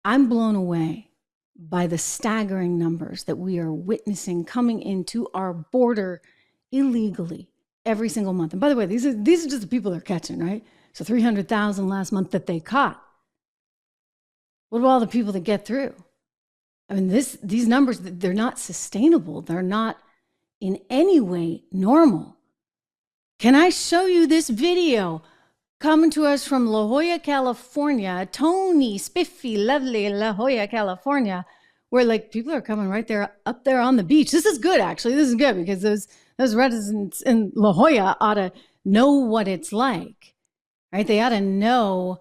I'm blown away by the staggering numbers that we are witnessing coming into our border illegally every single month. And by the way, these are just the people they're catching, right? So 300,000 last month that they caught. What about all the people that get through? I mean, these numbers, they're not sustainable. They're not in any way normal. Can I show you this video coming to us from La Jolla, California? Tony, spiffy, lovely La Jolla, California, where like people are coming right there, up there on the beach. This is good, actually. This is good because those residents in La Jolla ought to know what it's like, right? They ought to know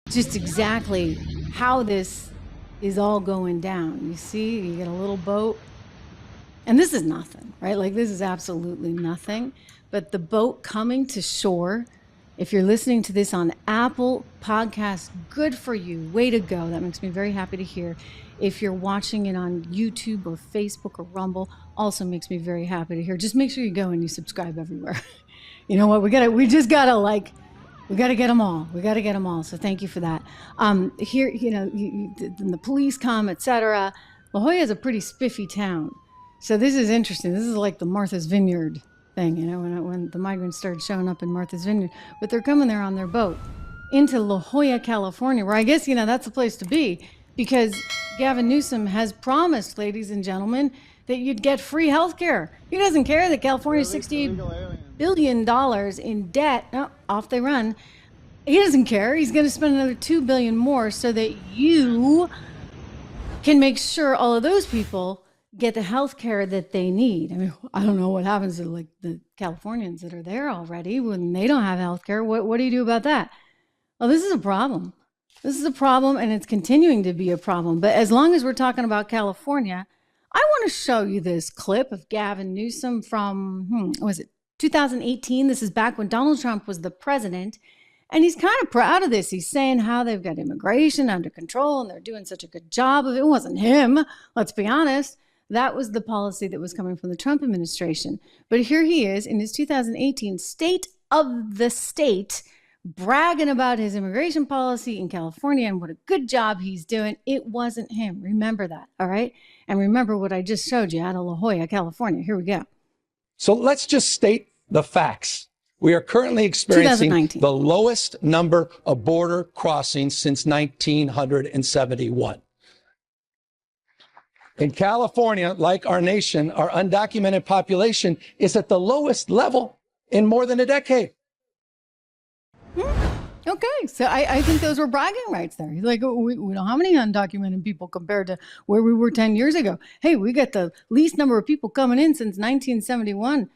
just exactly how this is all going down. You see, you get a little boat, and this is nothing, right? Like this is absolutely nothing. But the boat coming to shore, if you're listening to this on Apple Podcasts, good for you. Way to go. That makes me very happy to hear. If you're watching it on YouTube or Facebook or Rumble, also makes me very happy to hear. Just make sure you go and you subscribe everywhere. You know what? We got to get them all. We got to get them all. So thank you for that. Here, the police come, etc. La Jolla is a pretty spiffy town. So this is interesting. This is like the Martha's Vineyard thing, when the migrants started showing up in Martha's Vineyard. But they're coming there on their boat into La Jolla, California, where I guess, that's the place to be, because Gavin Newsom has promised, ladies and gentlemen, that you'd get free health care. He doesn't care that California's $68 billion in debt. No, off they run. He doesn't care. He's going to spend another $2 billion more so that you can make sure all of those people get the health care that they need. I mean, I don't know what happens to like the Californians that are there already when they don't have health care. What do you do about that? Well, this is a problem. This is a problem, and it's continuing to be a problem. But as long as we're talking about California, I want to show you this clip of Gavin Newsom from, 2018? This is back when Donald Trump was the president. And he's kind of proud of this. He's saying how they've got immigration under control and they're doing such a good job of it. It wasn't him, let's be honest. That was the policy that was coming from the Trump administration. But here he is in his 2018 State of the State, bragging about his immigration policy in California and what a good job he's doing. It wasn't him. Remember that, all right? And remember what I just showed you out of La Jolla, California. Here we go. So let's just state the facts. We are currently experiencing the lowest number of border crossings since 1971. In California, like our nation, our undocumented population is at the lowest level in more than a decade. Okay, so I think those were bragging rights there. He's like, we don't have any undocumented people compared to where we were 10 years ago. Hey, we got the least number of people coming in since 1971.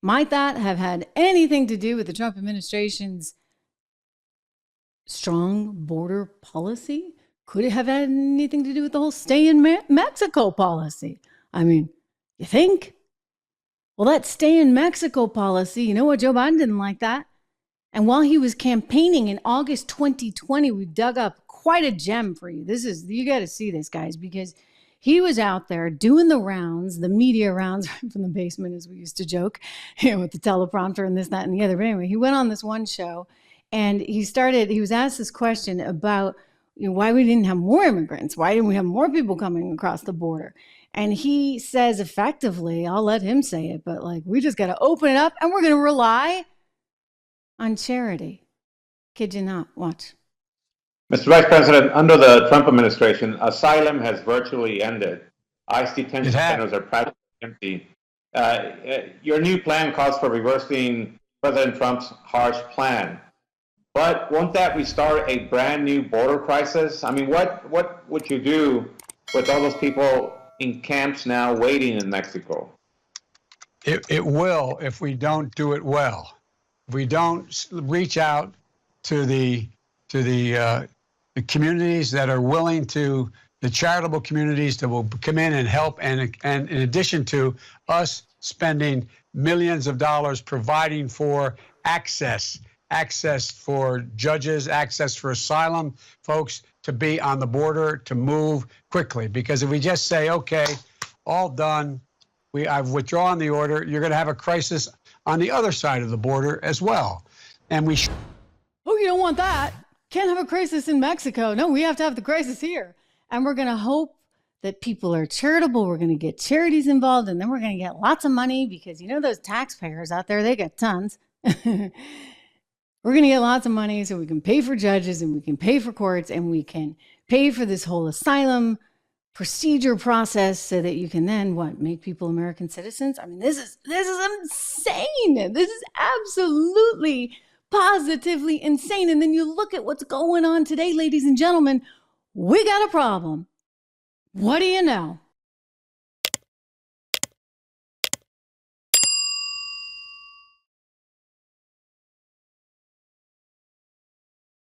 Might that have had anything to do with the Trump administration's strong border policy? Could it have had anything to do with the whole stay in Mexico policy? I mean, you think? Well, that stay in Mexico policy, you know what? Joe Biden didn't like that. And while he was campaigning in August 2020, we dug up quite a gem for you. You got to see this, guys, because he was out there doing the rounds, the media rounds from the basement, as we used to joke, with the teleprompter and this, that, and the other. But anyway, he went on this one show and he was asked this question about why we didn't have more immigrants. Why didn't we have more people coming across the border? And he says effectively, I'll let him say it, but like, we just got to open it up and we're going to rely on charity. Kid you not. Watch. Mr. Vice President, under the Trump administration, asylum has virtually ended. ICE detention centers are practically empty. Your new plan calls for reversing President Trump's harsh plan. But won't that restart a brand new border crisis? I mean, what would you do with all those people in camps now waiting in Mexico? It will if we don't do it well. If we don't reach out to the communities that are willing to, the charitable communities that will come in and help, and in addition to us spending millions of dollars providing for access for judges, access for asylum folks to be on the border, to move quickly. Because if we just say, okay, all done, I've withdrawn the order, you're going to have a crisis on the other side of the border as well. And you don't want that. can't have a crisis in Mexico. No, we have to have the crisis here. And we're going to hope that people are charitable. We're going to get charities involved, and then we're going to get lots of money because, you know, those taxpayers out there, they get tons. We're going to get lots of money so we can pay for judges and we can pay for courts and we can pay for this whole asylum procedure process so that you can then make people American citizens. I mean, this is insane. This is absolutely positively insane. And then you look at what's going on today, ladies and gentlemen, we got a problem. What do you know?